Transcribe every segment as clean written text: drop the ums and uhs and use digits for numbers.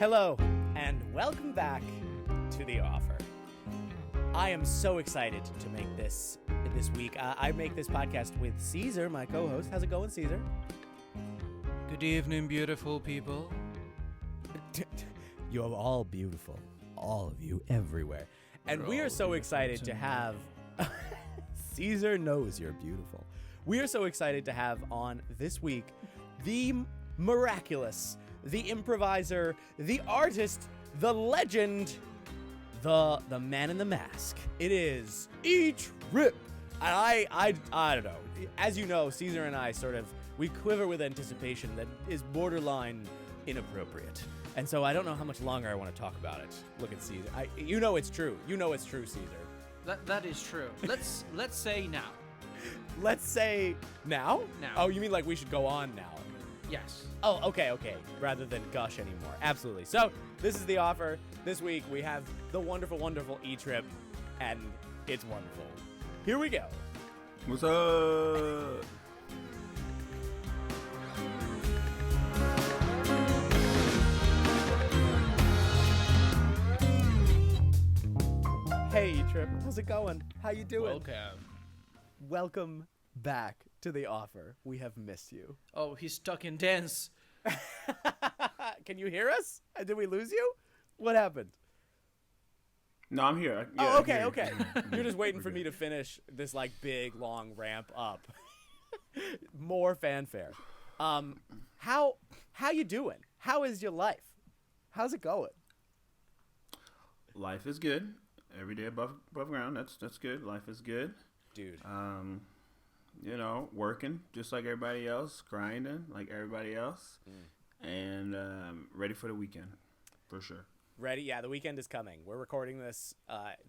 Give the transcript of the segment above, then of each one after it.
Hello, and welcome back to The Offer. I am so excited to make this week. I make this podcast with Cesar, my co-host. How's it going, Cesar? Good evening, beautiful people. You're all beautiful. All of you, everywhere. And we are so excited to have... Cesar knows you're beautiful. We are so excited to have on this week the miraculous, the improviser, the artist, the legend, the man in the mask. It is Etriiip. And I don't know. As you know, Cesar and I we quiver with anticipation that is borderline inappropriate. And so I don't know how much longer I want to talk about it. Look at Cesar. You know it's true. You know it's true, Cesar. That is true. Let's say now. Let's say now? Now. Oh, you mean like we should go on now? Yes. Oh, okay. Rather than gush anymore. Absolutely. So, this is The Offer. This week, we have the wonderful, wonderful Etriiip, and it's wonderful. Here we go. What's up? Hey, Etriiip. How's it going? How you doing? Welcome. Welcome back to The Offer. We have missed you. Oh, he's stuck in dance. Can you hear us? Did we lose you? What happened? No, I'm here. Oh, okay. You're just waiting for me to finish this like big long ramp up. More fanfare. How you doing? How is your life? How's it going? Life is good. Every day above ground. That's good. Life is good. Dude. Working just like everybody else, grinding like everybody else, and ready for the weekend, for sure. Ready? Yeah, the weekend is coming. We're recording this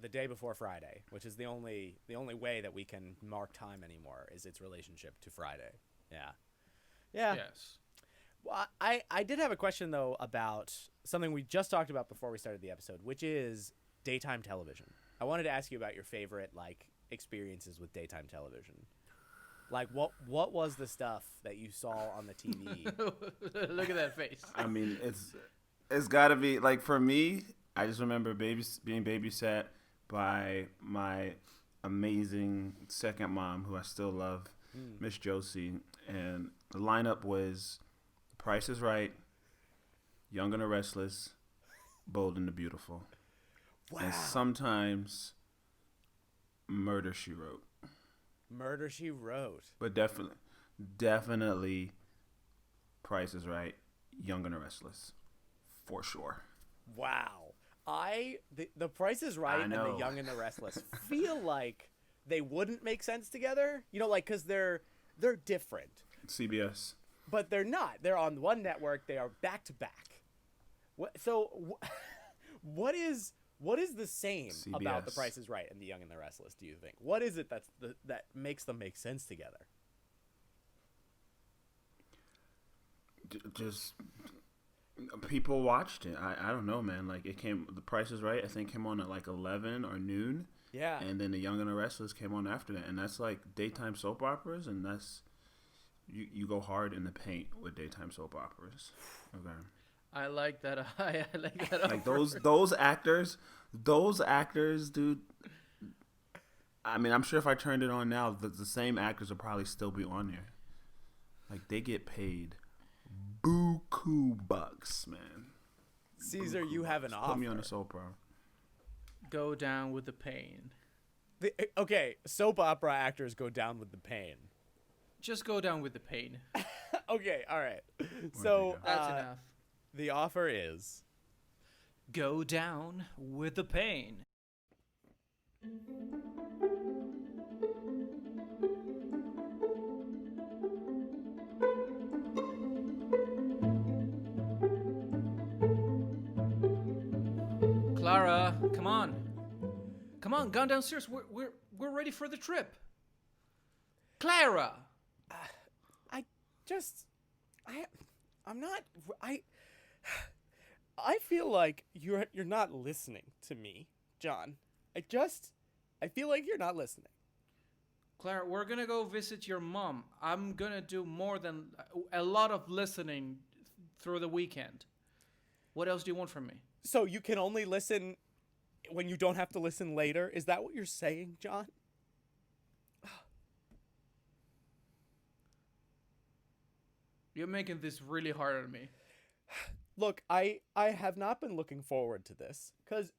the day before Friday, which is the only way that we can mark time anymore is its relationship to Friday. Yeah. Yes. Well, I did have a question though about something we just talked about before we started the episode, which is daytime television. I wanted to ask you about your favorite experiences with daytime television. Like what was the stuff that you saw on the TV? Look at that face. I mean, it's got to be for me. I just remember being babysat by my amazing second mom, who I still love, Miss Josie, and the lineup was Price is Right, Young and the Restless, Bold and the Beautiful. Wow. And sometimes Murder, She Wrote. Murder, She Wrote. But definitely Price is Right, Young and the Restless, for sure. Wow. The Price is Right and the Young and the Restless feel like they wouldn't make sense together. Because they're different. CBS. But they're not. They're on one network. They are back to back. What is the same CBS. about The Price is Right and The Young and the Restless, do you think? What is it that makes them make sense together? Just people watched it. I don't know, man. The Price is Right, I think, came on at 11 or noon. Yeah. And then The Young and the Restless came on after that. And that's daytime soap operas, and that's you go hard in the paint with daytime soap operas. Okay. I like that. I like that. Those actors, dude. I mean, I'm sure if I turned it on now, the same actors will probably still be on there. They get paid buku bucks, man. Caesar, you have an offer. Put me on a soap opera. Go down with the pain. Okay, soap opera actors go down with the pain. Just go down with the pain. Okay, all right. So That's enough. The offer is... Go down with the pain. Clara, come on. Come on, gone downstairs. We're ready for the trip. Clara. I feel like you're not listening to me, John. I feel like you're not listening. Clara, we're gonna go visit your mom. I'm gonna do more than a lot of listening through the weekend. What else do you want from me? So you can only listen when you don't have to listen later? Is that what you're saying, John? You're making this really hard on me. Look, I have not been looking forward to this because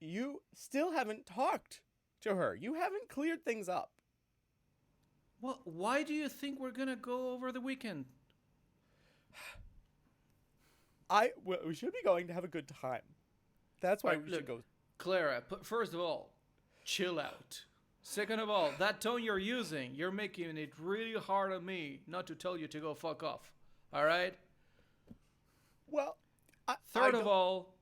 you still haven't talked to her. You haven't cleared things up. Well, why do you think we're gonna go over the weekend? We should be going to have a good time. That's why Right, we look, should go. Clara, first of all, chill out. Second of all, that tone you're using, you're making it really hard on me not to tell you to go fuck off. All right? Well, Third of all,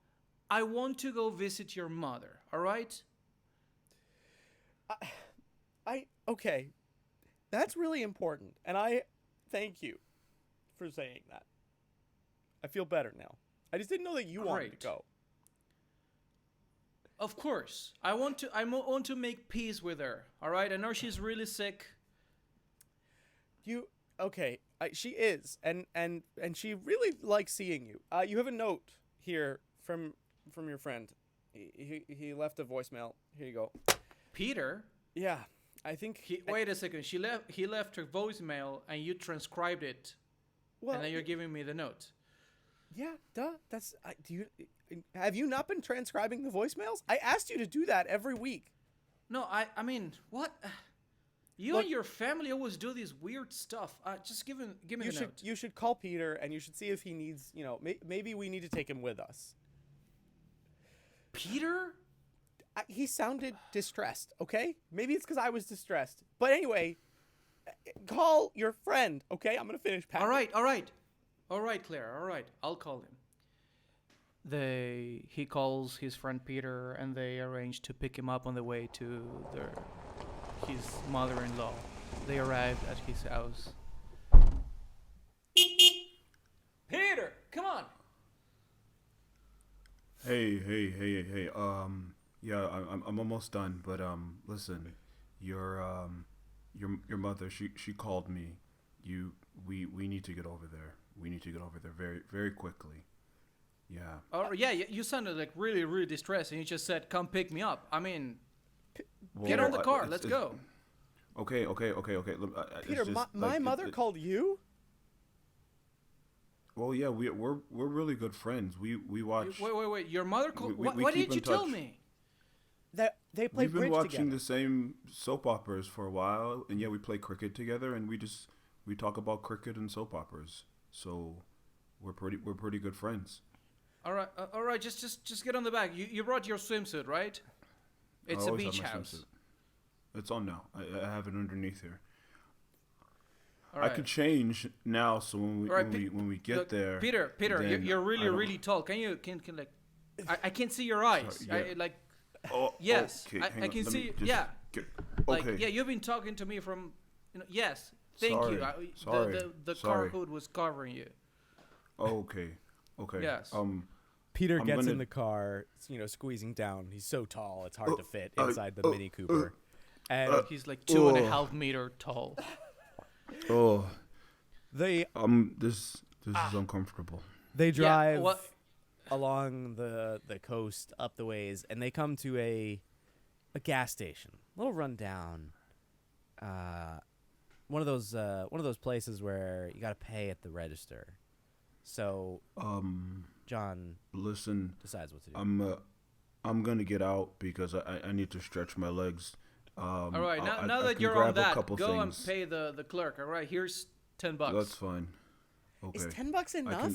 I want to go visit your mother. All right? Okay. That's really important, and I thank you for saying that. I feel better now. I just didn't know that you wanted Great. to go. Of course. I want to make peace with her. All right? I know she's really sick. She is, and she really likes seeing you. You have a note here from your friend. He left a voicemail. Here you go. Peter? Yeah, I think. Wait a second. He left her voicemail and you transcribed it. Well, and then you're giving me the note. Yeah, duh. That's. Have you not been transcribing the voicemails? I asked you to do that every week. No, I mean, what? You Look, and your family always do this weird stuff. Just give me the note. You should call Peter and you should see if he needs. Maybe we need to take him with us. Peter? He sounded distressed. Okay, maybe it's because I was distressed. But anyway, call your friend. Okay, I'm gonna finish packing. All right, Claire. All right, I'll call him. He calls his friend Peter, and they arrange to pick him up on the way to his mother-in-law. They arrived at his house. Peter, come on. Hey. Yeah, I'm almost done. But listen, your mother, she called me. We need to get over there. We need to get over there very, very quickly. Yeah. Oh yeah, you sounded like really, really distressed, and you just said, "Come pick me up." I mean, Well, get on the car. Let's go. Okay. Peter, my mother called you. Well, yeah, we're really good friends. We watch. Wait. Your mother called. We Why keep didn't you in tell touch. me? That they play We've been bridge watching together. the same soap operas for a while, and yeah, we play cricket together, and we talk about cricket and soap operas. So we're pretty good friends. All right. Just get on the back. You brought your swimsuit, right? It's I a always have beach my house. swimsuit. It's on now. I have it underneath here. All right. I could change now, so when we get Look, there. Peter, then you're I really, don't- really tall. Can like, I can't see your eyes. Sorry, yeah. Oh, Yes, okay, I hang on, can let see. me just Yeah, get- like okay. yeah, you've been talking to me from. Yes, thank Sorry, you. sorry, The car sorry. hood was covering you. Okay. Yes. Peter I'm gets gonna- in the car, squeezing down. He's so tall, it's hard to fit uh, inside the Mini Cooper. And He's like 2.5 meter tall. Oh, they this is uncomfortable. they drive what- along the coast up the ways, and they come to a gas station. A little rundown. One of those places where you got to pay at the register. So John Listen, decides what to do. I'm gonna get out because I need to stretch my legs. All right, now I that can you're grab on a that, couple go and things. pay the clerk. All right, here's $10. That's fine. Okay. Is $10 enough?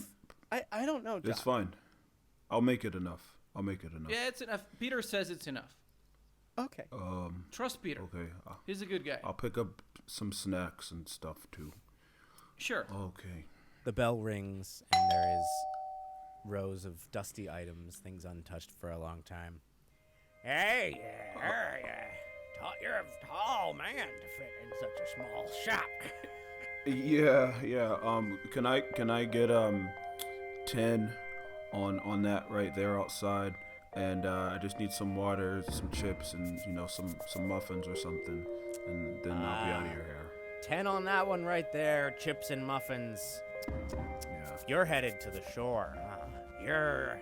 I don't know, John. It's fine. I'll make it enough. Yeah, it's enough. Peter says it's enough. Okay. Trust Peter. Okay. He's a good guy. I'll pick up some snacks and stuff too. Sure. Okay. The bell rings, and there is rows of dusty items, things untouched for a long time. Hey, you're a tall man to fit in such a small shop. Yeah. Can I get 10 on that right there outside? And I just need some water, some chips, and some muffins or something, and then I'll be out of your hair. 10 on that one right there, chips and muffins. Yeah. You're headed to the shore, huh? You're...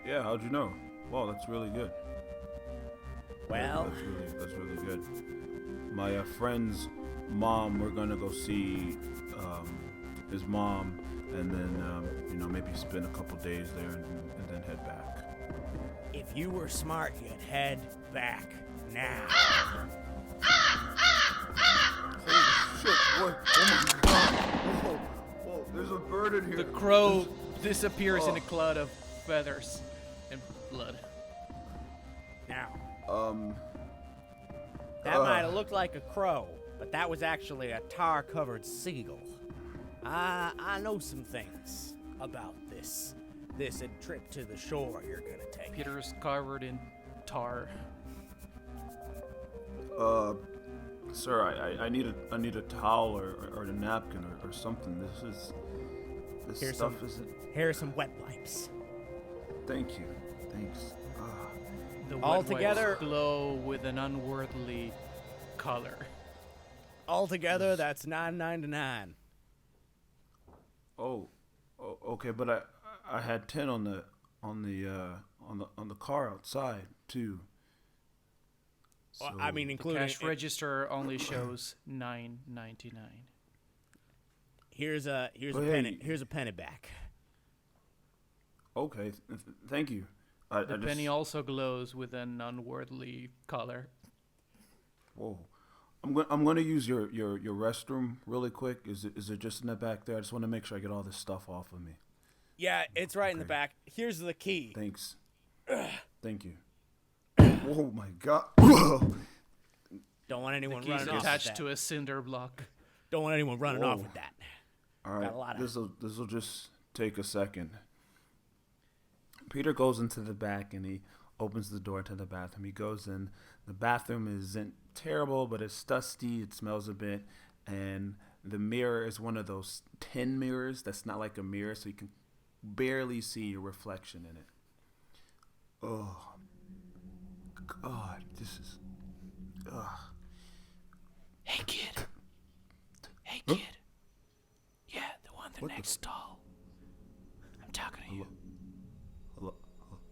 Yeah, how'd you know? Wow, that's really good. Well... That's really good. My friend's mom, we're gonna go see his mom, and then maybe spend a couple days there and then head back. If you were smart, you'd head back now. Holy shit, what? Oh my god. Whoa, there's a bird in here. The crow disappears in a cloud of feathers and blood. Now, That might have looked like a crow, but that was actually a tar-covered seagull. I know some things about this trip to the shore you're gonna take. Peter's covered in tar. Sir, I need a towel or a napkin or something. Here's some wet wipes. Thank you. Thanks. The All wet together- wipes glow with an unworldly color. Altogether, that's $9.99. Oh, okay, but I had 10 on the car outside too. Well, I mean, The including cash register only shows $9.99. Here's a Hey. penny. Here's a penny back. Okay, thank you. The penny also glows with an unworldly color. Whoa, I'm gonna use your restroom really quick. Is it just in the back there? I just want to make sure I get all this stuff off of me. Yeah, it's right in the Okay. back. Here's the key. Thanks. Thank you. Oh my god. Don't want anyone He's running off with attached that. to a cinder block. Don't want anyone running off Whoa. with that. All Got a lot right, of- this will just take a second. Peter goes into the back and he opens the door to the bathroom. He goes in. The bathroom isn't terrible, but it's dusty. It smells a bit, and the mirror is one of those tin mirrors that's not like a mirror, so you can barely see your reflection in it. Oh, God, this is. Ugh. Hey, kid. Hey, Huh? kid. Yeah, the one in the What the next stall. I'm talking to you.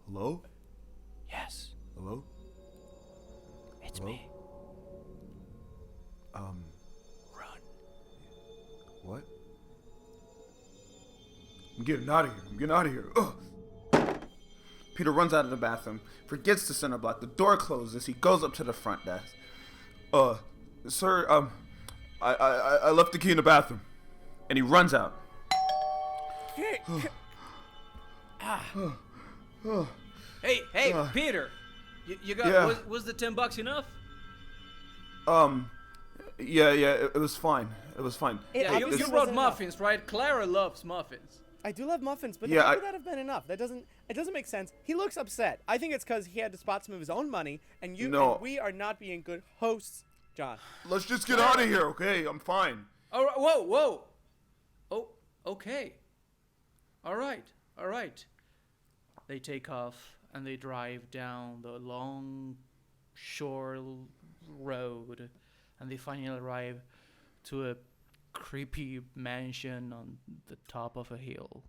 Hello? Yes, Hello? it's Hello? me. Run. What? I'm getting out of here. Ugh. Peter runs out of the bathroom, forgets the center block. The door closes. He goes up to the front desk. Sir, I left the key in the bathroom. And he runs out. Hey, Peter. You got Yeah. was the $10 enough? Yeah, it was fine. It was fine. It Yeah, you obviously brought wasn't enough. muffins, right? Clara loves muffins. I do love muffins, but Yeah, how would that have been enough? It doesn't make sense. He looks upset. I think it's because he had to spot some of his own money, and No. we are not being good hosts, John. Let's just get out of here, okay? I'm fine. All right, whoa. Oh, okay. All right. They take off and they drive down the long shore road, and they finally arrive to a creepy mansion on the top of a hill.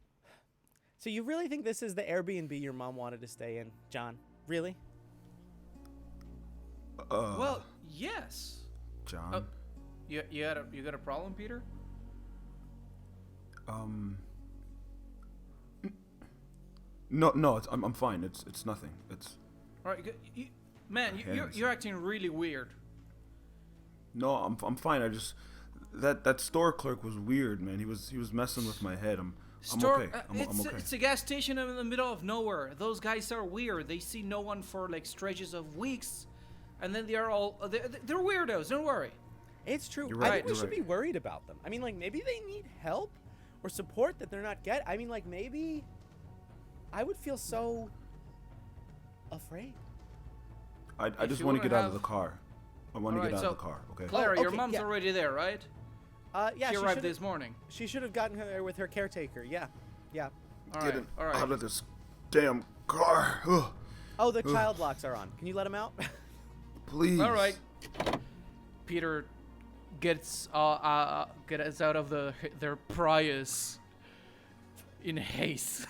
So you really think this is the Airbnb your mom wanted to stay in, John? Really? Well, yes. John. You got a problem, Peter? No, I'm fine. It's nothing. It's All right, man, hands. you're acting really weird. no, I'm fine. I just that store clerk was weird, man. He was messing with my head. I'm okay. I'm okay. It's a gas station in the middle of nowhere. Those guys are weird. They see no one for like stretches of weeks, and then they're weirdos. Don't worry. It's true. You're I right, think we you're should right. be worried about them. I mean, like, maybe they need help or support that they're not getting. I mean, like, maybe I would feel so afraid. I If just you want to wanna get out have- of the car. I want to Alright, get out so of the car. Okay. Clara, your okay, mom's yeah. already there, right? Yeah, she she arrived should've- this morning. She should have gotten her there with her caretaker. Yeah. All Get right, it all right. out of this damn car. Ugh, Oh, the child locks are on. Can you let him out? please. All right. Peter gets out of their Prius in haste.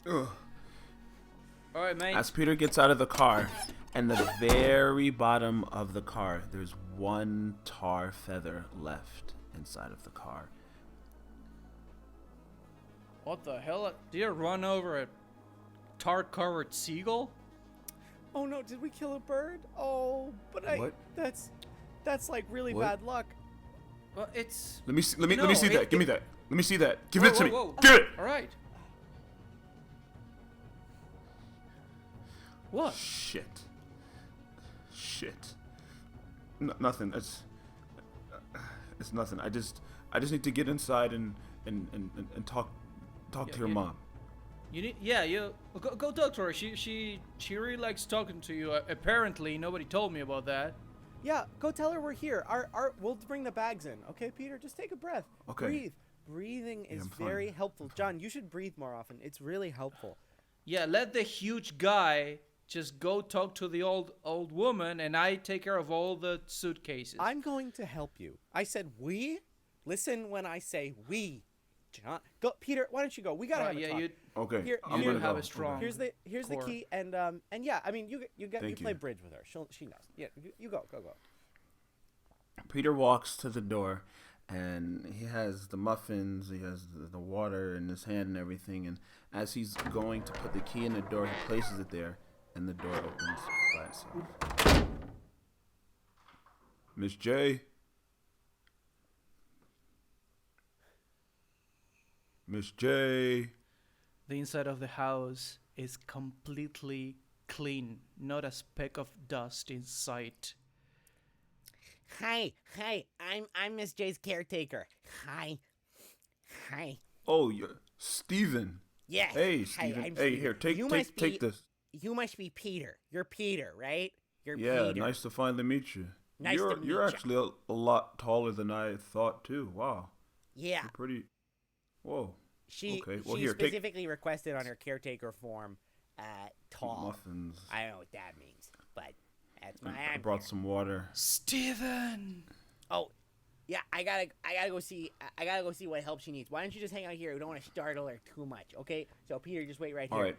Ugh. All right, mate. As Peter gets out of the car, and the very bottom of the car, there's one tar feather left inside of the car. What the hell? Did you run over a tar-covered seagull? Oh no, did we kill a bird? Oh, but What? that's like really What? bad luck. Well, it's... Let me see that. it- Give me that. Let me see that. Give Whoa, it to whoa, me. whoa. Give it. All right. What? Shit. Nothing. It's nothing. I just need to get inside and talk to your mom. You need, you go talk to her. She really likes talking to you. Apparently, nobody told me about that. Yeah, go tell her we're here. We'll bring the bags in. Okay, Peter, just take a breath. Okay. Breathe. Breathing is I'm fine. very helpful. John, you should breathe more often. It's really helpful. Yeah, let the huge guy just go talk to the old woman, and I take care of all the suitcases. I'm going to help you. I said we. Listen when I say we. John, go, Peter. Why don't you go? We gotta have a talk. Okay. Here- I'm here- gonna have go. a strong- Here's the core. key, and yeah, I mean you Thank play you. bridge with her. She knows. Yeah, you go. Peter walks to the door, and he has the muffins, he has the water in his hand and everything. And as he's going to put the key in the door, he places it there, and the door opens by itself. Miss J. Miss J. The inside of the house is completely clean, not a speck of dust in sight. Hi, I'm Miss J's caretaker. Hi. Oh, you're Steven. Yes. Hey, Hi, Steven. I'm Hey, Steven. here, You must take be- this. You must be Peter. You're Peter, right? You're Yeah, Peter. nice to finally meet you. Nice to you're meet ya. actually a lot taller than I thought too. Wow, Yeah. you're pretty. Whoa. She Okay, well, she here, take- specifically requested on her caretaker form tall. Muffins. I don't know what that means, but that's my I brought some water. Steven! Oh, yeah, I gotta go see what help she needs. Why don't you just hang out here? We don't want to startle her too much, okay? So Peter, just wait right here. All right.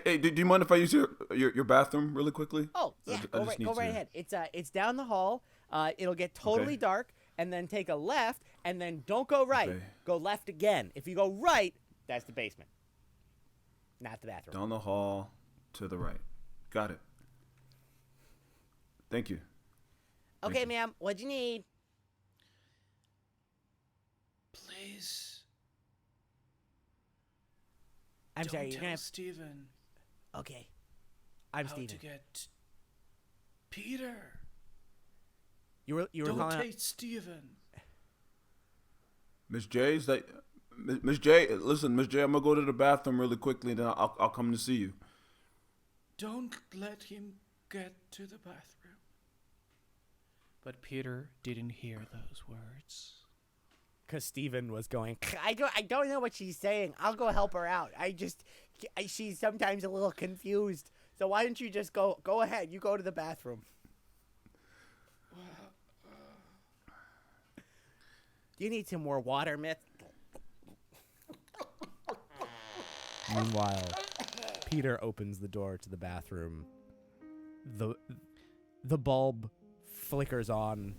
Hey, do you mind if I use your bathroom really quickly? Oh, yeah, I go just need right to- ahead. It's down the hall. It'll get totally Okay. dark, and then take a left, and then don't go right. Okay. Go left again. If you go right, that's the basement, not the bathroom. Down the hall to the right. Got it. Thank you. Okay, you. ma'am, what'd you need? Please, I'm don't sorry, you're tell gonna have... Steven Okay. I'm how Steven. to get Peter. You were Don't calling out... take Steven. Miss J, is that Miss J? Listen, Miss J, I'm gonna go to the bathroom really quickly, and then I'll come to see you. Don't let him get to the bathroom. But Peter didn't hear those words. Because Steven was going. I don't know what she's saying. I'll go help her out. She's sometimes a little confused. So why don't you just go ahead. You go to the bathroom. Do you need some more water, Myth? Meanwhile, Peter opens the door to the bathroom. The bulb flickers on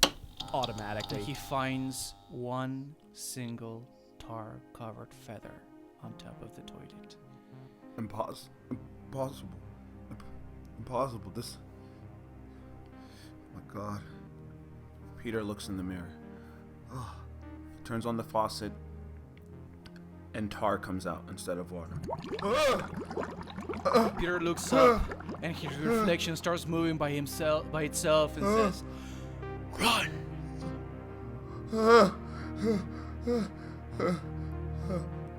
automatically. He finds one single tar-covered feather on top of the toilet. Impossible. This. Oh my God. Peter looks in the mirror. Turns on the faucet, and tar comes out instead of water. Peter looks up, and his reflection starts moving by itself, and says, "Run!"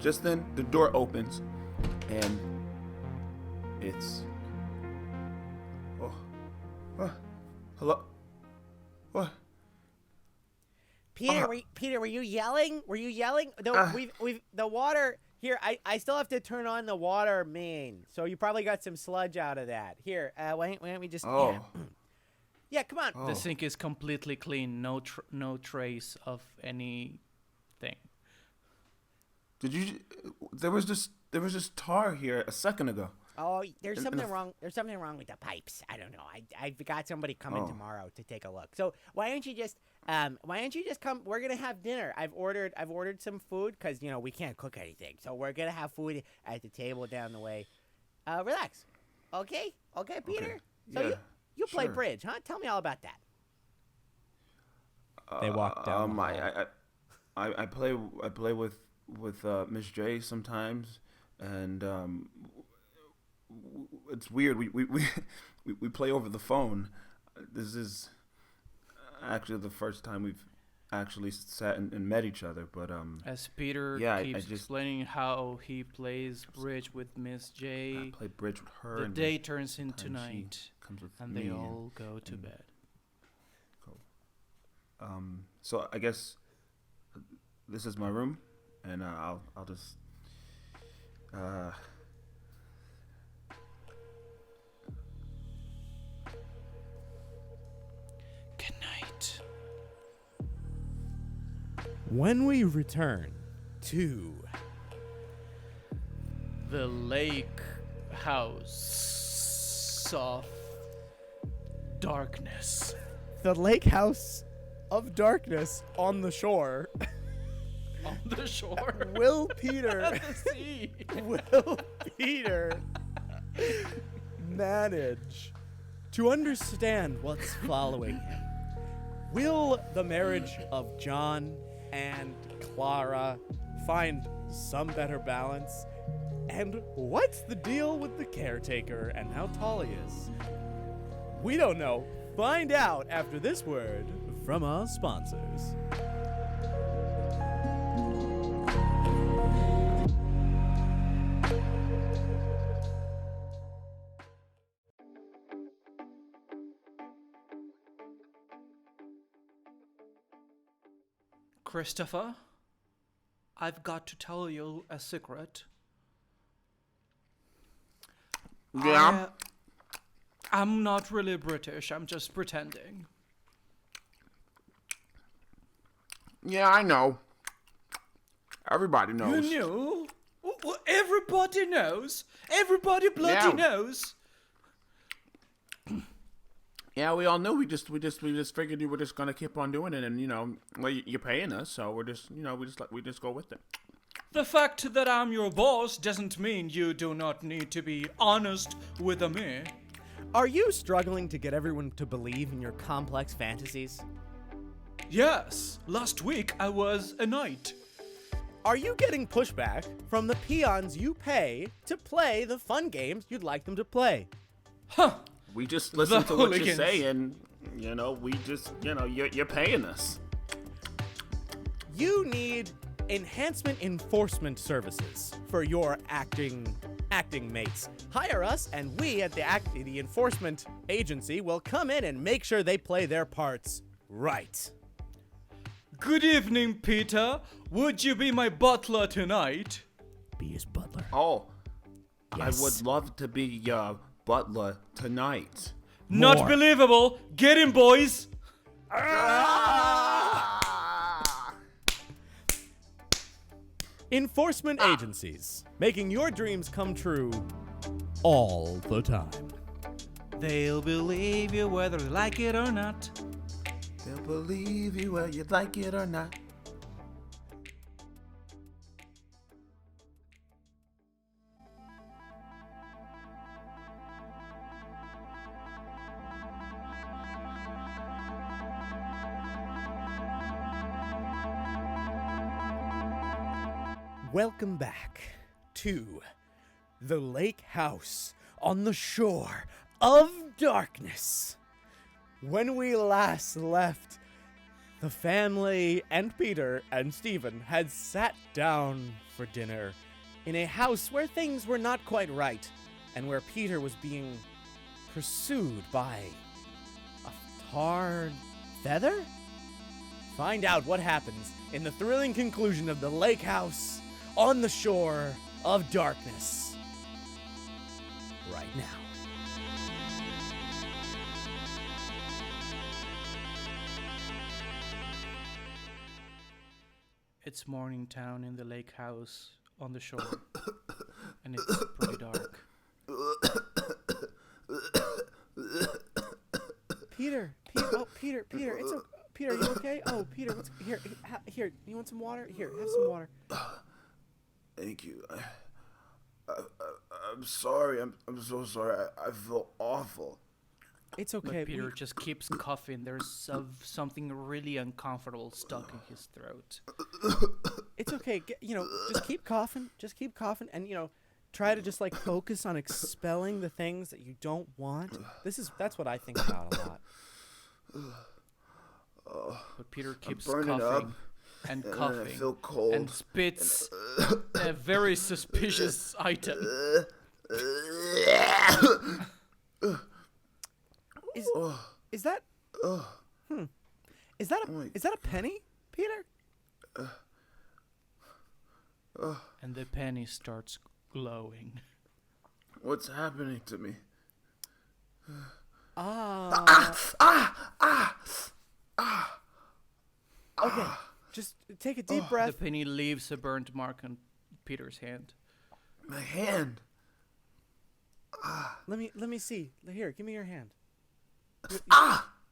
Just then, the door opens, and it's. Hello? What? Peter, were you yelling? Were you yelling? We've the water here. I still have to turn on the water main, so you probably got some sludge out of that. Here, why don't we just? Oh. Yeah, come on. Oh. The sink is completely clean, no trace of anything. Did you? There was there was just tar here a second ago. Oh, there's And something the- wrong. There's something wrong with the pipes. I don't know. I've got somebody coming Oh. tomorrow to take a look. So why don't you just come? We're gonna have dinner. I've ordered some food because we can't cook anything. So we're gonna have food at the table down the way. Relax. Okay, Peter. Okay. So Yeah, you play sure. bridge, huh? Tell me all about that. They walk down the hall. I play with Miss J sometimes, and it's weird. We play over the phone. This is actually the first time we've actually sat and met each other. But As Peter Yeah, I keeps just- explaining how he plays bridge with Miss I J, play bridge with her. the and day turns into sometimes she night, comes with and me they all go to and- bed. So I guess this is my room, and I'll just Good night. When we return to The lake house of darkness. the lake house of darkness on the shore, On the shore. will Peter At the sea. will Peter manage to understand what's following him? Will the marriage of John and Clara find some better balance? And what's the deal with the caretaker and how tall he is? We don't know. Find out after this word from our sponsors. Christopher, I've got to tell you a secret. yeah. I'm not really British, I'm just pretending. Yeah, I know. Everybody You knows. knew? Well, everybody knows. Everybody bloody Yeah. knows. Yeah, we all knew. We just figured you were just gonna keep on doing it, and well, you're paying us, so we're just, we just go with it. The fact that I'm your boss doesn't mean you do not need to be honest with me. Are you struggling to get everyone to believe in your complex fantasies? Yes, last week I was a knight. Are you getting pushback from the peons you pay to play the fun games you'd like them to play? Huh. We just listen The to what you hooligans. say, and we just, you're paying us. You need enhancement enforcement services for your acting mates. Hire us, and we at the enforcement agency will come in and make sure they play their parts right. Good evening, Peter. Would you be my butler tonight? Be his butler. Oh, Yes. I would love to be your butler tonight. Not More. believable. Get him, boys. Enforcement agencies, making your dreams come true all the time. They'll believe you whether they like it or not. They'll believe you whether you like it or not. Welcome back to the lake house on the shore of darkness. When we last left, the family and Peter and Stephen had sat down for dinner in a house where things were not quite right and where Peter was being pursued by a tar feather? Find out what happens in the thrilling conclusion of the lake house on the shore of darkness right now. It's morning town in the lake house on the shore. and it's pretty dark. Peter, Peter, it's Peter, are you okay? Oh, Peter, what's here? You want some water? Here, have some water. Thank you. I'm sorry. I'm so sorry. I feel awful. It's okay. But Peter just keeps coughing. There's something really uncomfortable stuck in his throat. It's okay. Just keep coughing. And try to just like focus on expelling the things that you don't want. That's what I think about a lot. But Peter keeps burning coughing up, and and coughing I feel cold. and spits a very suspicious item. Is that? Is that a penny, Peter? And the penny starts glowing. What's happening to me? Okay, just take a deep breath. The penny leaves a burnt mark on Peter's hand. My hand. Let me see. Here, give me your hand.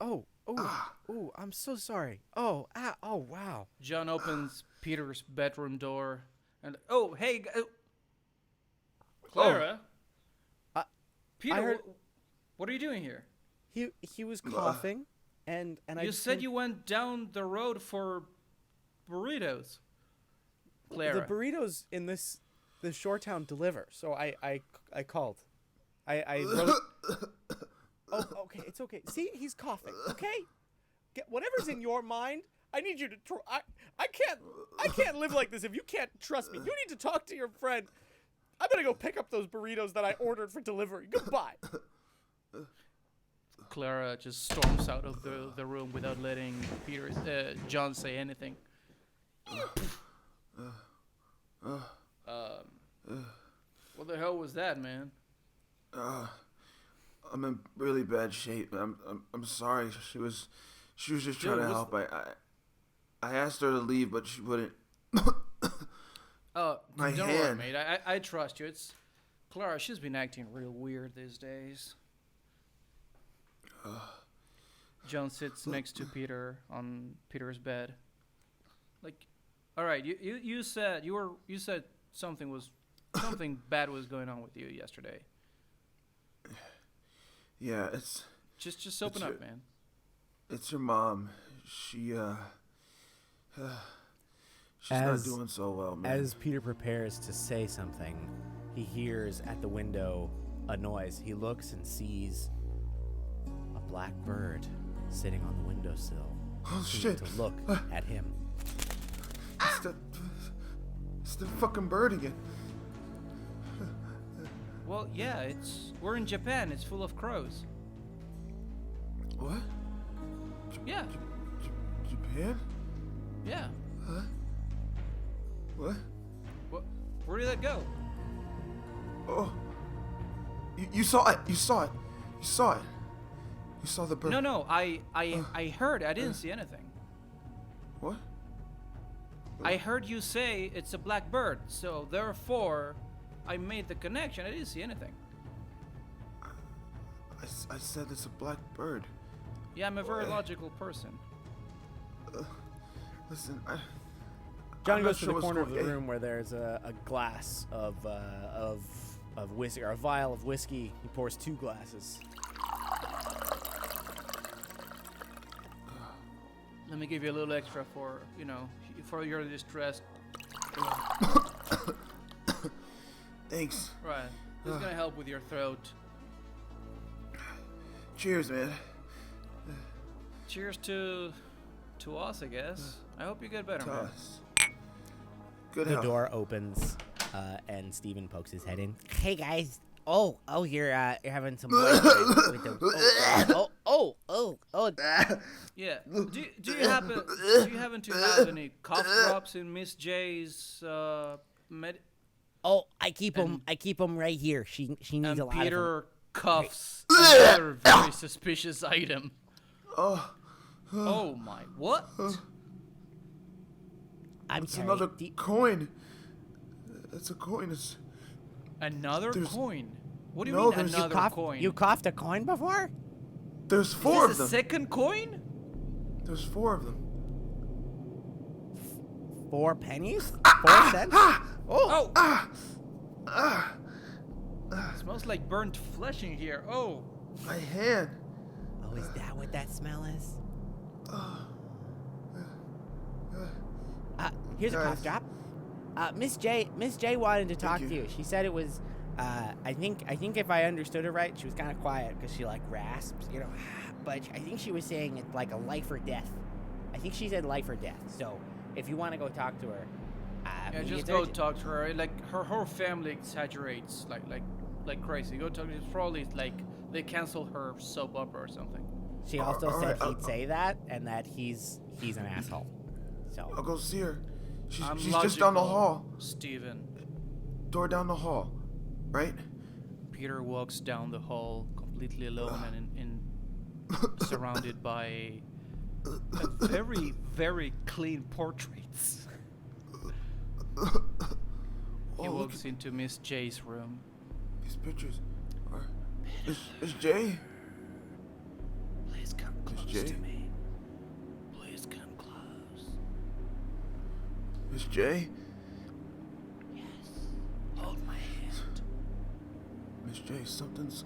Oh, I'm so sorry. Oh, wow. John opens Peter's bedroom door and hey, Clara. Peter, I heard- what are you doing here? He was coughing, and I You said you went down the road for burritos. Clara. the burritos in this shore town deliver. So I called. I wrote. Oh, okay, it's okay. See, he's coughing. Okay, get whatever's in your mind. I need you to. I can't live like this if you can't trust me. You need to talk to your friend. I'm gonna go pick up those burritos that I ordered for delivery. Goodbye. Clara just storms out of the room without letting John say anything. What the hell was that, man? I'm in really bad shape. I'm sorry. She was just trying to help. I asked her to leave, but she wouldn't. My don't hand. worry, mate. I trust you. It's Clara. She's been acting real weird these days. John sits next to Peter on Peter's bed. Like, all right, you said something bad was going on with you yesterday. Yeah, it's just open up, man. It's your mom. She's As- not doing so well, man. As Peter prepares to say something, he hears at the window a noise. He looks and sees a black bird sitting on the windowsill. Oh seeming shit! To look at him. It's the fucking bird again. Well, yeah, we're in Japan. It's full of crows. What? Yeah, Japan? yeah. Huh? What? Where did that go? Oh, you saw it. You saw it. You saw it. You saw the bird. No. I heard. I didn't see anything. What? I heard you say it's a black bird, so therefore, I made the connection. I didn't see anything. I said it's a black bird. Yeah, I'm a very logical person. Listen, John I'm goes not to sure the what's corner of the going- room where there's a glass of whiskey, or a vial of whiskey. He pours 2 glasses. Let me give you a little extra for your distress. Thanks. Right. This is gonna help with your throat. Cheers, man. Cheers to us, I guess. I hope you get better, To man. us. Good The health. door opens, and Steven pokes his head in. Hey guys. You're having some boys with the, Yeah. Do you happen to have any cough drops in Miss J's med? I keep them right here. She needs And a lot of them. Peter cuffs another very suspicious item. Oh my! What? I'm It's sorry. another coin. It's a coin. Another There's- coin? What do you No, mean there's- another coin? You coughed a coin before? There's Is 4 this of a them. second coin? There's 4 of them. 4 pennies? 4 cents? Oh! Ah, Smells like burnt flesh in here. Oh! my hand. Oh, is that what that smell is? Here's a cough Guys. drop. Miss J wanted to talk you. to you. She said it was, I think if I understood her right, she was kind of quiet because she like rasps, you know. But I think she was saying it's like a life or death. I think she said life or death. So if you want to go talk to her, Yeah, maybe just it's go urgent. talk to her. Like her whole family exaggerates like crazy. Go talk to her. It's probably like they cancel her soap opera or something. She also all said right, he'd say that and that he's an asshole. I'll So go see her. She's I'm just down the logical, hall. Steven. Door down the hall, right? Peter walks down the hall completely alone and surrounded by a very, very clean portraits. He Oh, look walks into Miss J's room. These pictures are. Is Jay? Please come close Jay? to me. Please come close. Is Jay? Yes. Hold my hand. Miss J, something's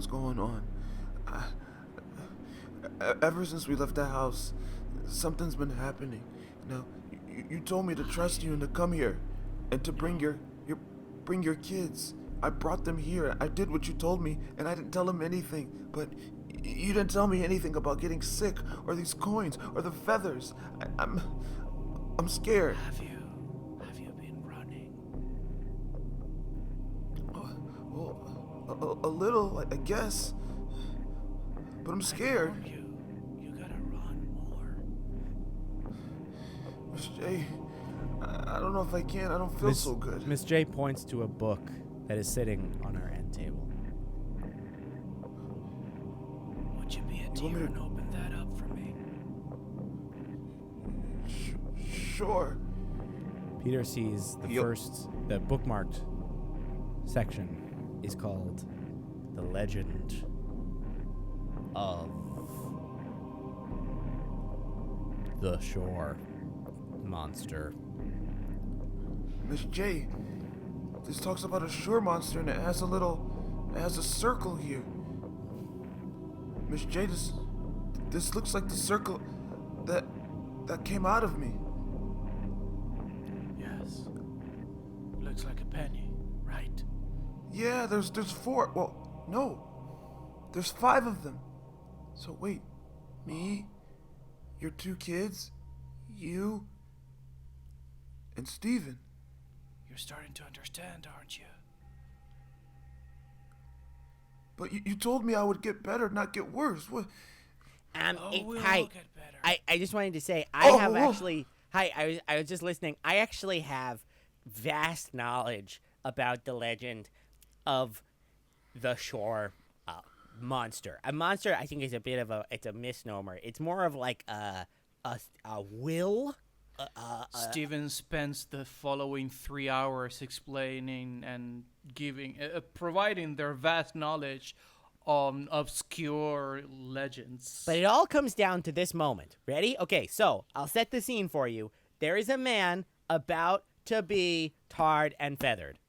going on. Ever since we left the house, something's been happening. Now, you told me to trust you and to come here, and to bring your kids. I brought them here. I did what you told me, and I didn't tell them anything. But you didn't tell me anything about getting sick, or these coins, or the feathers. I'm scared. Have you been running? A little, I guess. But I'm scared. You gotta run more. Miss J, I don't know if I can. I don't feel so good. Miss J points to a book that is sitting on her end table. Would you be a want dear me to- and open that up for me? Sure. Peter sees the the bookmarked section is called The Legend of the Shore Monster. Miss J, this talks about a shore monster and it has a circle here. Miss J, this looks like the circle that came out of me. Yes. Looks like a penny, right? Yeah, there's 4. Well, no. There's 5 of them. So wait, me, your 2 kids, you, and Steven. You're starting to understand, aren't you? But you told me I would get better, not get worse. What? We'll Hi. all get better. I just wanted to say Oh, have oh. actually. Hi, I was just listening. I actually have vast knowledge about the legend of the shore monster. A monster, I think, is a bit of a misnomer. It's more of like a will. Steven spends the following 3 hours explaining and providing their vast knowledge on obscure legends. But it all comes down to this moment. Ready? Okay, so I'll set the scene for you. There is a man about to be tarred and feathered.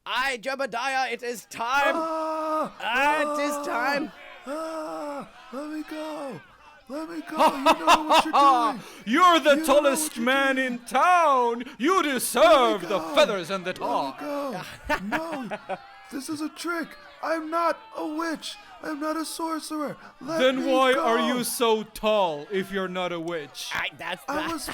Aye, Jebediah, it is time. It is time. Let me go. Let me go. You know what you're doing. You're the You know tallest what you're man doing. in town. You deserve the go. feathers and the Let me talk. go. No, this is a trick. I'm not a witch. I'm not a sorcerer. Let Then me why go. are you so tall if you're not a witch? I was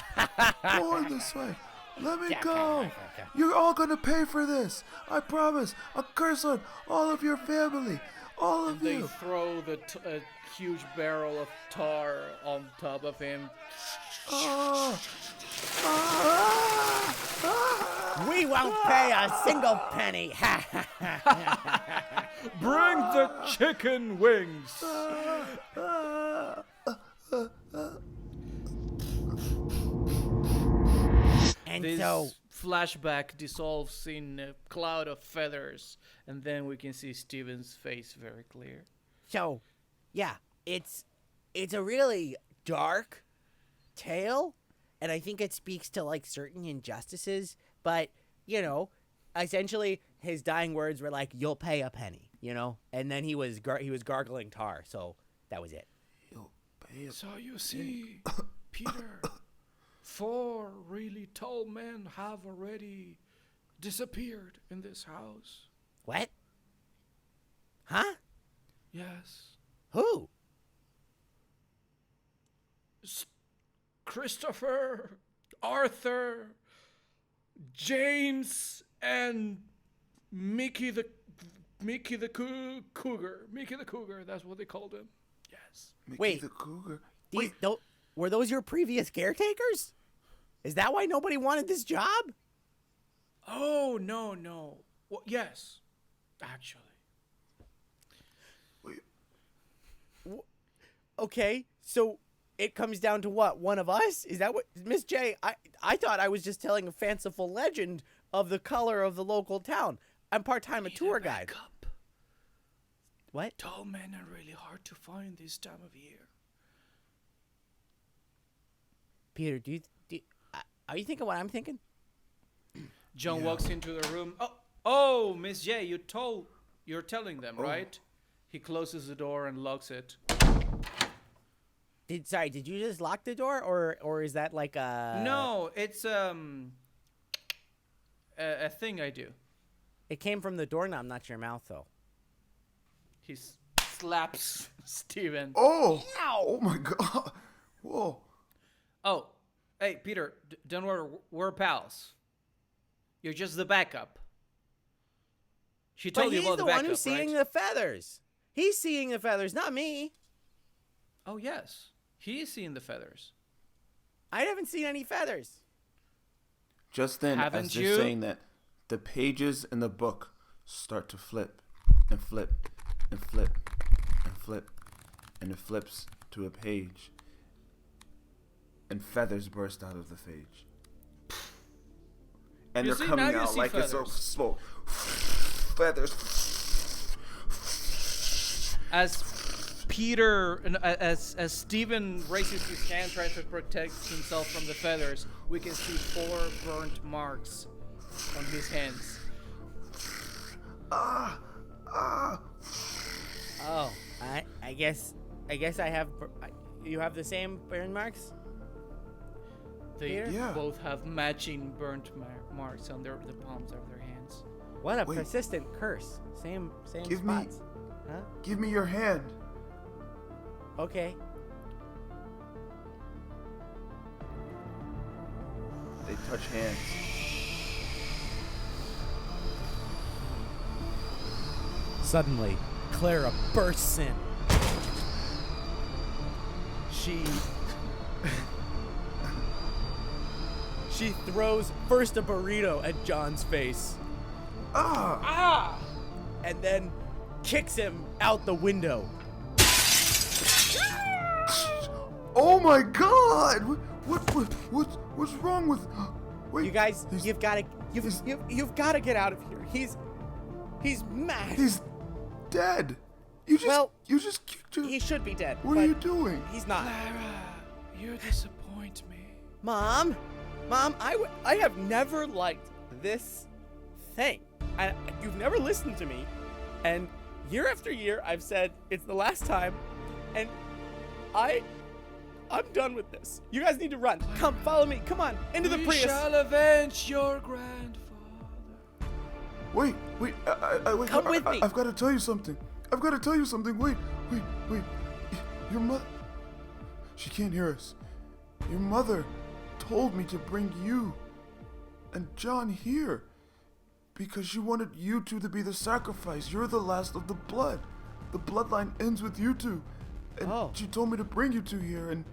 born this way. Let me Yeah, go. okay. You're all gonna pay for this. I promise. A curse on all of your family. All of They you. throw a huge barrel of tar on top of him. Ah. Ah. Ah. We won't pay a single penny. Bring the chicken wings. And this so, flashback dissolves in a cloud of feathers, and then we can see Steven's face very clear. yeah, it's a really dark tale, and I think it speaks to like certain injustices. But essentially, his dying words were like, "You'll pay a penny," and then he was gargling tar. So that was it. You'll pay a So you see, Peter, 4 really tall men have already disappeared in this house. What? Huh? Yes. Who? Christopher, Arthur, James, and Mickey the Cougar. Mickey the Cougar, that's what they called him. Yes. Mickey Wait. the Cougar. Were those your previous caretakers? Is that why nobody wanted this job? Oh, no. Well, yes, actually. Wait. Okay, so it comes down to what? One of us? Is that what, Miss J? I thought I was just telling a fanciful legend of the color of the local town. I'm part-time a tour guide. Backup. What? Tall men are really hard to find this time of year. Peter, are you thinking what I'm thinking? John walks into the room. Oh, Miss J, you're telling them, right? He closes the door and locks it. Did you just lock the door, or is that like a? No, it's a thing I do. It came from the doorknob, not your mouth, though. He slaps Steven. Oh! Oh my God! Whoa! Oh, hey, Peter, don't worry, we're pals. You're just the backup. She told you about the backup, But he's the one who's seeing the feathers. He's seeing the feathers, not me. Oh, yes. He is seeing the feathers. I haven't seen any feathers. Just then, Haven't as they're you? saying that, the pages in the book start to flip and flip and flip and flip, and it flips to a page, and feathers burst out of the page. And You they're see, coming now you out see like it's a feathers. smoke. Feathers. As Peter, as Steven raises his hand trying to protect himself from the feathers, we can see 4 burnt marks on his hands. Oh, I guess I have. You have the same burn marks. They Yeah. both have matching burnt marks on the palms of their hands. What a Wait. persistent curse. Same Give me- spots. Huh? Give me your hand. Okay. They touch hands. Suddenly, Clara bursts in. She throws first a burrito at John's face and then kicks him out the window. Oh my God! What's wrong with? Wait, You guys, he's- you've got to get out of here. He's mad. He's dead. You just kicked him. He should be dead. What but are you doing? He's not. Clara, you disappoint me. Mom, I have never liked this thing. You've never listened to me, and year after year I've said it's the last time, and I'm done with this. You guys need to run. Come, follow me. Come on, into the We Prius. shall avenge your grandfather. Wait. Wait. Come with me. I've got to tell you something. Wait. Your mother. She can't hear us. Your mother told me to bring you and John here because she wanted you two to be the sacrifice. You're the last of the blood. The bloodline ends with you two. And Oh. she told me to bring you two here, and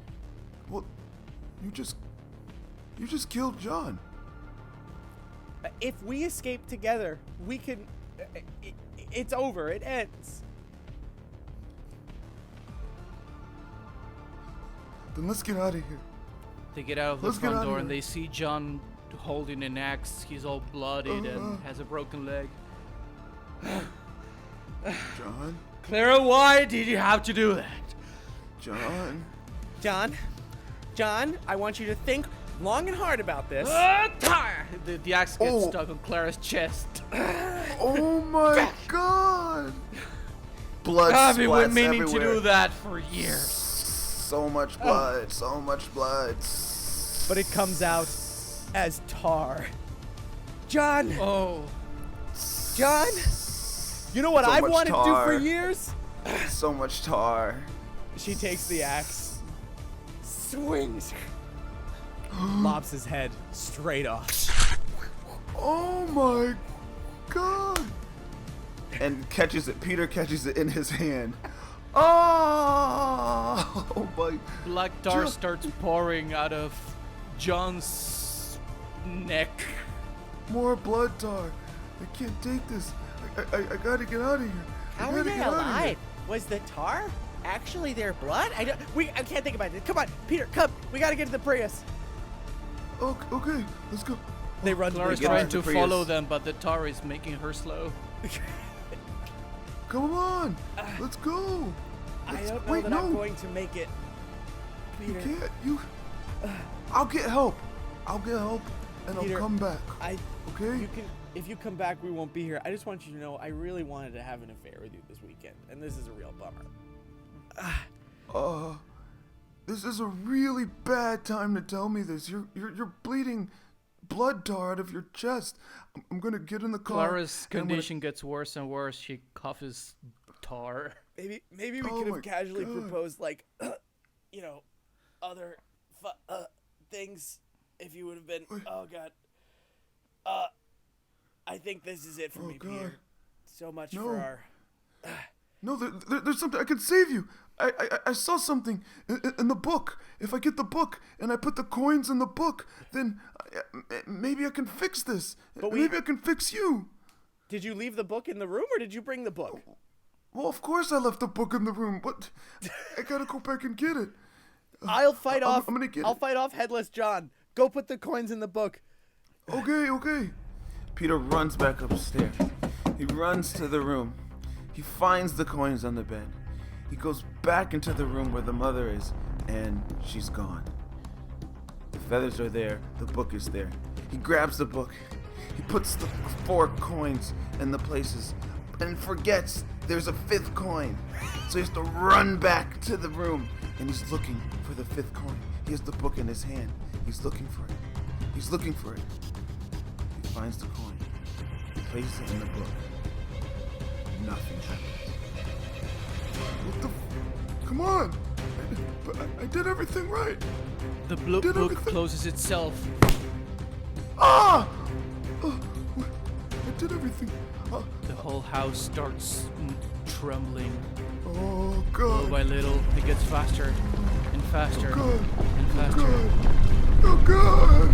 well, you just killed John. If we escape together, we can. It's over. It ends. Then let's get out of here. They get out of the Let's get front out of door and here. they see John holding an axe. He's all bloodied and has a broken leg. John? Clara, why did you have to do that? John? John, I want you to think long and hard about this. The axe gets stuck on Clara's chest. Oh my God! Blood I've been splats meaning everywhere. to do that for years. So much blood, so much blood. But it comes out as tar. John, Oh. John, you know what So I've much wanted to do for tar. years? So much tar. She takes the axe, swings, lops his head straight off. Oh my God! And catches it. Peter catches it in his hand. Oh my! Black tar John. starts pouring out of John's neck. More blood tar. I can't take this. I gotta get out of here. How are they alive? Was the tar actually their blood? I can't think about it. Come on, Peter, come. We gotta get to the Prius. Okay, let's go. They run Clara's get trying into to the Prius. follow them, but the tar is making her slow. Come on, let's go. I don't know Wait, that no. I'm going to make it. You Peter, can't. I'll get help. And Peter, I'll come back. Okay? you can. If you come back, we won't be here. I just want you to know I really wanted to have an affair with you this weekend, and this is a real bummer. This is a really bad time to tell me this. You're bleeding blood tar out of your chest. I'm gonna get in the car. Clara's and I'm condition gets worse and worse. She coughs tar. Maybe we Oh could my have casually God. proposed like, other things if you would have been. Oh God. I think this is it for me, God. Peter. So much No. for our. No, there's something. I can save you. I saw something in the book. If I get the book and I put the coins in the book, then maybe I can fix this. But maybe I can fix you. Did you leave the book in the room or did you bring the book? Well, of course I left the book in the room. What? I gotta go back and get it. I'll fight I'm off. gonna get I'll it. fight off Headless John. Go put the coins in the book. Okay. Peter runs back upstairs. He runs to the room. He finds the coins on the bed. He goes back into the room where the mother is, and she's gone. The feathers are there. The book is there. He grabs the book. He puts the 4 coins in the places and forgets there's a 5th coin. So he has to run back to the room, and he's looking for the 5th coin. He has the book in his hand. He's looking for it. He finds the coin. He places it in the book. Nothing happens. What the come on! I did everything right. The Did book everything- closes itself. Ah! Oh, I did everything. The whole house starts trembling. Oh Little God! by little, it gets faster and faster God! and faster. God! Oh God!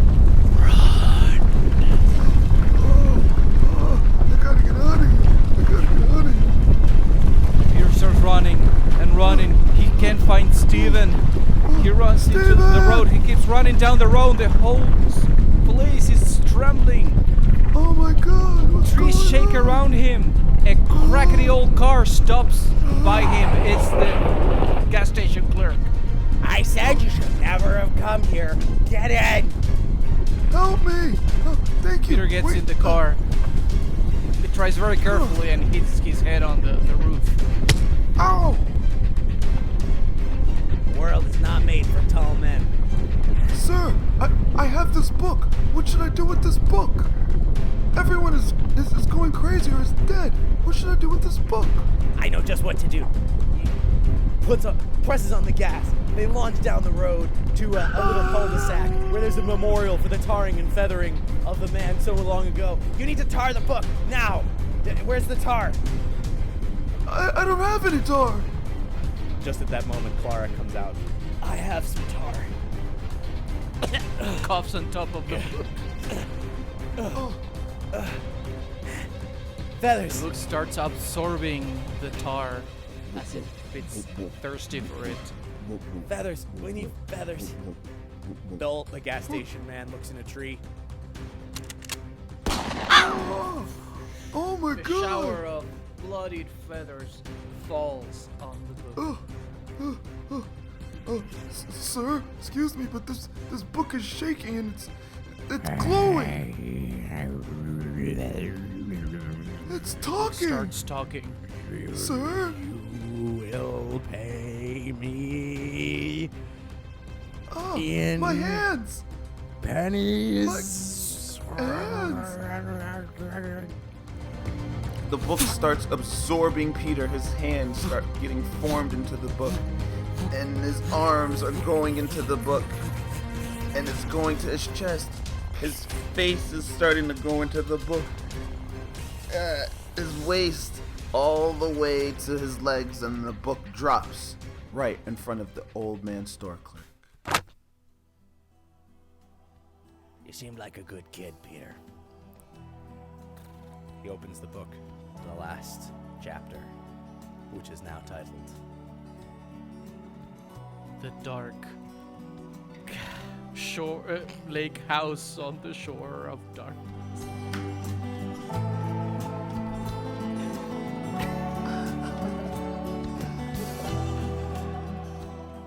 I gotta get out of here. Peter starts running and running. He can't find Steven. He runs into the Steven! road. He keeps running down the road. The whole place is trembling. Oh my God! What's Trees going shake on? around him. A crackety old car stops by him. It's the gas station clerk. I said you should never have come here. Get in. Help me! Oh, thank you. Peter gets Wait, in the car. He tries very carefully and hits his head on the roof. Ow! The world is not made for tall men. Sir, I have this book. What should I do with this book? Everyone is going crazy or is dead. What should I do with this book? I know just what to do. Presses on the gas. They launch down the road to a little cul-de-sac where there's a memorial for the tarring and feathering of the man so long ago. You need to tar the book now. Where's the tar? I don't have any tar. Just at that moment, Clara comes out. I have some tar. Coughs on top of the book. Feathers. The book starts absorbing the tar as if it's thirsty for it. Feathers. We need feathers. Bill, the gas station man, looks in a tree. Oh my A god! shower of bloodied feathers falls on the book. Sir, excuse me, but this book is shaking and it's glowing. It's talking. Starts talking. Sir. You will pay me Oh, in my hands. pennies. The book starts absorbing Peter. His hands start getting formed into the book. And his arms are going into the book. And it's going to his chest. His face is starting to go into the book. His waist all the way to his legs, and the book drops right in front of the old man store clerk. You seem like a good kid, Peter. He opens the book to the last chapter, which is now titled The dark shore, lake house on the shore of darkness.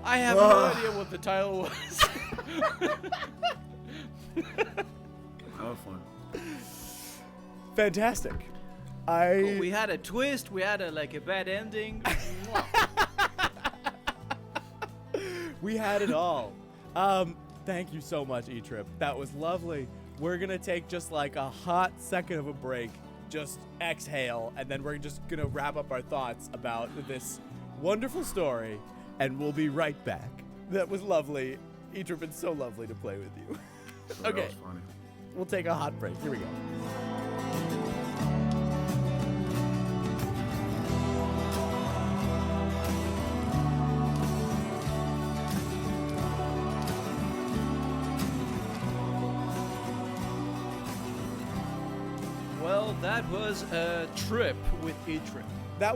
I have no idea what the title was. That was fun. fantastic. We had a twist. We had a bad ending. We had it all. Thank you so much, Etriiip. That was lovely. We're gonna take just like a hot second of a break, just exhale, and then we're just gonna wrap up our thoughts about this wonderful story, and we'll be right back. That was lovely. Etriiip, it's so lovely to play with you. Okay. That was funny. We'll take a hot break. Here we go. Well, that was a trip with Etriiip. That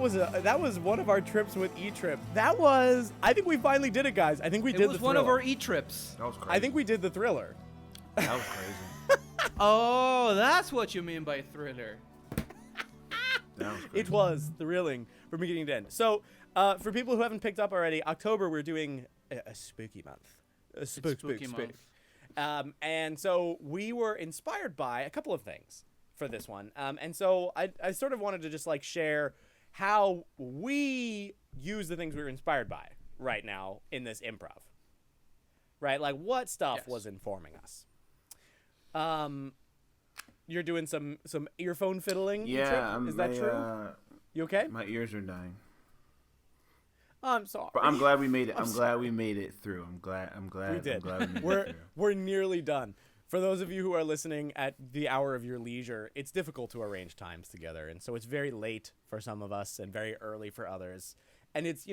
was one of our trips with Etriiip. I think we finally did it, guys. I think we did It the was one of thriller. our E-trips. That was crazy. I think we did the thriller. That was crazy. Oh, that's what you mean by thriller. That was crazy. It was thrilling from beginning to end. So, for people who haven't picked up already, October we're doing a spooky month. A spooky month. And so we were inspired by a couple of things for this one. And so I sort of wanted to just like share how we use the things we were inspired by right now in this improv. Right? Like what stuff Yes. was informing us. You're doing some earphone fiddling. Yeah, Etriiip? Is that true? You okay? My ears are dying. I'm sorry. But I'm glad we made it. I'm I'm glad we made it through. I'm glad. We did. I'm glad we made We're it through. we're nearly done. For those of you who are listening at the hour of your leisure, it's difficult to arrange times together, and so it's very late for some of us and very early for others. And it's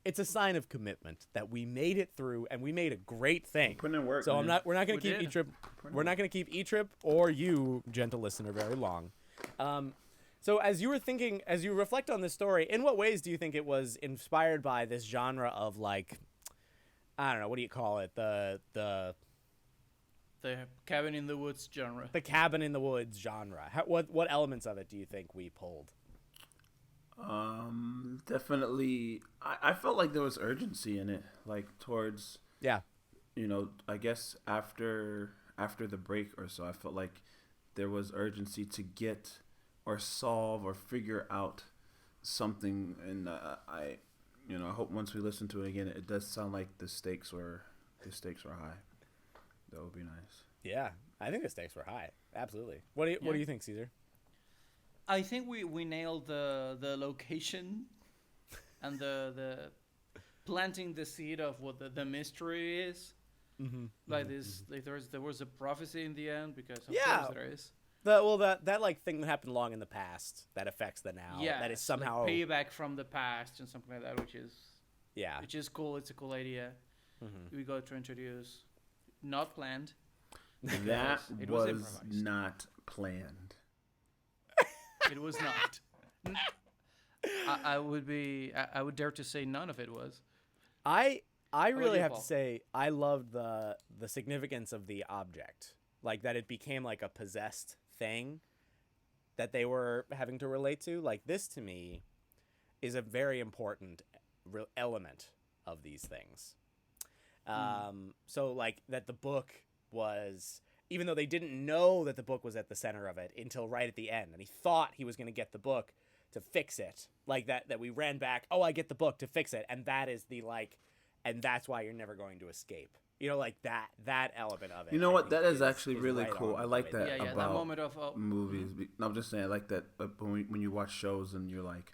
it's a sign of commitment that we made it through and we made a great thing. Putting in work. So man. we're not going to We keep did. Etriiip. We're not going to keep Etriiip or you, gentle listener, very long. So as you reflect on this story, in what ways do you think it was inspired by this genre of like, I don't know, what do you call it? The cabin in the woods genre. the cabin in the woods genre. What elements of it do you think we pulled? Definitely. I felt like there was urgency in it, like towards Yeah. I guess after the break or so, I felt like there was urgency to get or solve or figure out something, and I hope once we listen to it again, it does sound like the stakes were high. That would be nice. Yeah, I think the stakes were high. Absolutely. What do you think, Cesar? I think we nailed the location and the planting the seed of what the mystery is. Mm-hmm. Like this, like there was a prophecy in the end because of Yeah. course there is. That like thing that happened long in the past that affects the now. Yeah, That is somehow like payback from the past and something like that, which is yeah. cool. It's a cool idea. Mm-hmm. We got to introduce, not planned. That it was was improvised. not planned. It was not. I would dare to say none of it was. I really you, have Paul? to say I loved the significance of the object, like that it became like a possessed thing, that they were having to relate to. Like, this to me is a very important element of these things. So like that the book was, even though they didn't know that the book was at the center of it until right at the end, and he thought he was going to get the book to fix it, like that we ran back, oh, I get the book to fix it, and that is the like, and that's why you're never going to escape. You know, like that element of it. You know what? That is actually really right cool. I like that Yeah, about that moment of movies. No, I'm just saying, I like that when you watch shows and you're like,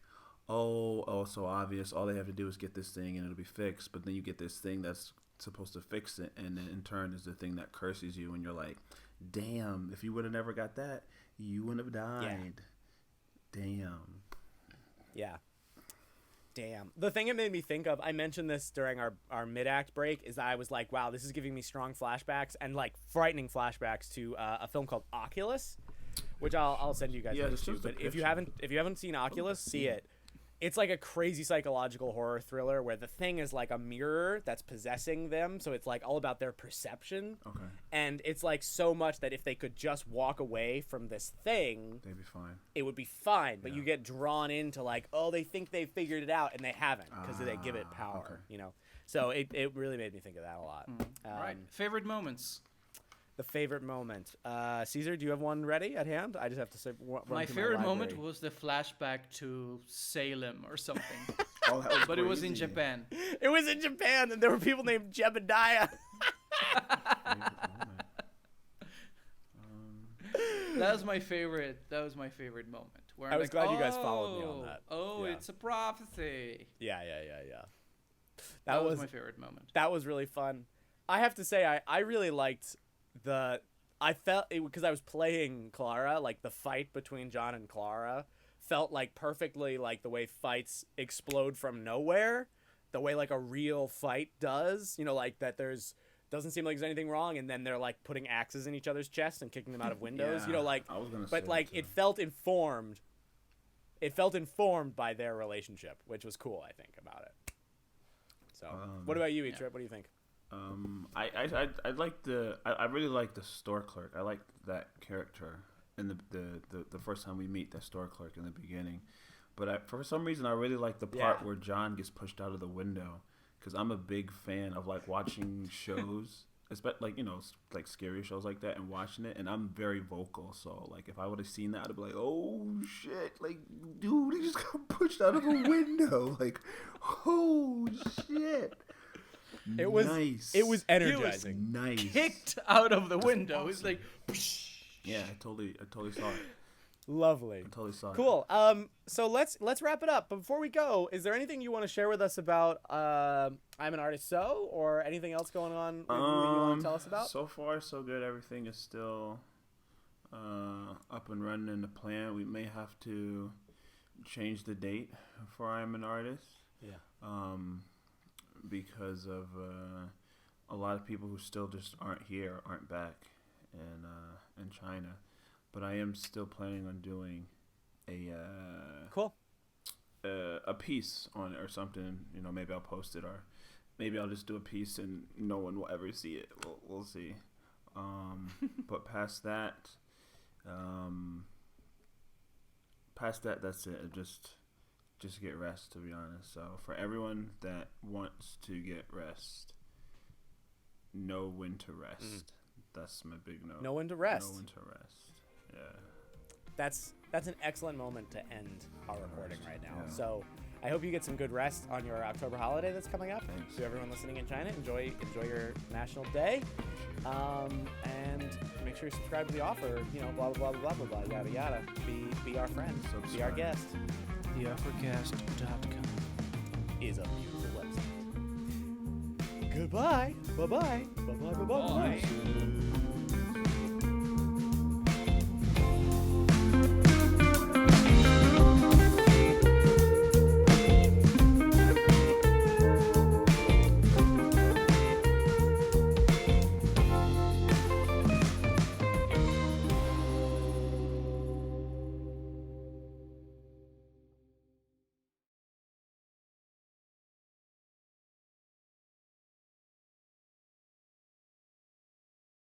oh, so obvious. All they have to do is get this thing and it'll be fixed. But then you get this thing that's supposed to fix it, and then in turn is the thing that curses you, and you're like, damn, if you would have never got that, you wouldn't have died. Damn. Yeah. Damn. The thing it made me think of, I mentioned this during our mid-act break, is that I was like, wow, this is giving me strong flashbacks and like frightening flashbacks to a film called Oculus, which I'll send you guys links to. But if you haven't seen Oculus, see it. It's like a crazy psychological horror thriller where the thing is like a mirror that's possessing them, so it's like all about their perception. Okay. And it's like so much that if they could just walk away from this thing, They'd be fine. it would be fine. But you get drawn into like, oh, they think they figured it out, and they haven't, because they give it power. Okay. You know. So it really made me think of that a lot. right. Favorite moments. The favorite moment. Cesar, do you have one ready at hand? I just have to say. My favorite moment was the flashback to Salem or something. Oh, that was But it was in crazy. Japan. It was in Japan, and there were people named Jebediah. That was my favorite. That was my favorite moment. Where I I'm was like, glad you guys followed me on that. Oh, Yeah. it's a prophecy. Yeah. That was my favorite moment. That was really fun. I have to say, I really liked I felt it because I was playing Clara, like the fight between John and Clara felt like perfectly like the way fights explode from nowhere, the way like a real fight does, you know, like that doesn't seem like there's anything wrong, and then they're like putting axes in each other's chests and kicking them out of windows, you know, like, I was gonna but say like that, it felt informed by their relationship, which was cool, I think, about it. So what about you, Etriiip? What do you think? I really like the store clerk. I like that character in the first time we meet the store clerk in the beginning. But for some reason, I really like the part where John gets pushed out of the window, because I'm a big fan of like watching shows, especially like, you know, like scary shows like that, and watching it. And I'm very vocal, so like if I would have seen that, I'd be like, oh shit, like dude, he just got pushed out of a window, like oh shit. It was nice. It was energizing. Nice. Kicked out of the window. awesome. It's like, Yeah, I totally saw it. Lovely. I totally saw it. Cool. So let's wrap it up. But before we go, is there anything you want to share with us about I'm an Artist So, or anything else going on that you want to tell us about? So far, so good. Everything is still up and running in the plan. We may have to change the date for I'm an Artist. Yeah. Because of a lot of people who still just aren't here, aren't back in China. But I am still planning on doing a piece on it or something. You know, maybe I'll post it, or maybe I'll just do a piece and no one will ever see it. We'll see. But past that, that's it. Just get rest, to be honest. So for everyone that wants to get rest, know when to rest. That's my big note. Know when to rest. Know when to rest. Yeah. That's an excellent moment to end our recording right now. Yeah. So I hope you get some good rest on your October holiday that's coming up. Thanks. To everyone listening in China, enjoy your National Day, and make sure you subscribe to the offer. You know, blah blah blah blah blah blah, yada yada. Be our friend. Be our guest. theoffercast.com Is a beautiful website. Goodbye. Bye bye. Bye bye. Bye bye. Bye.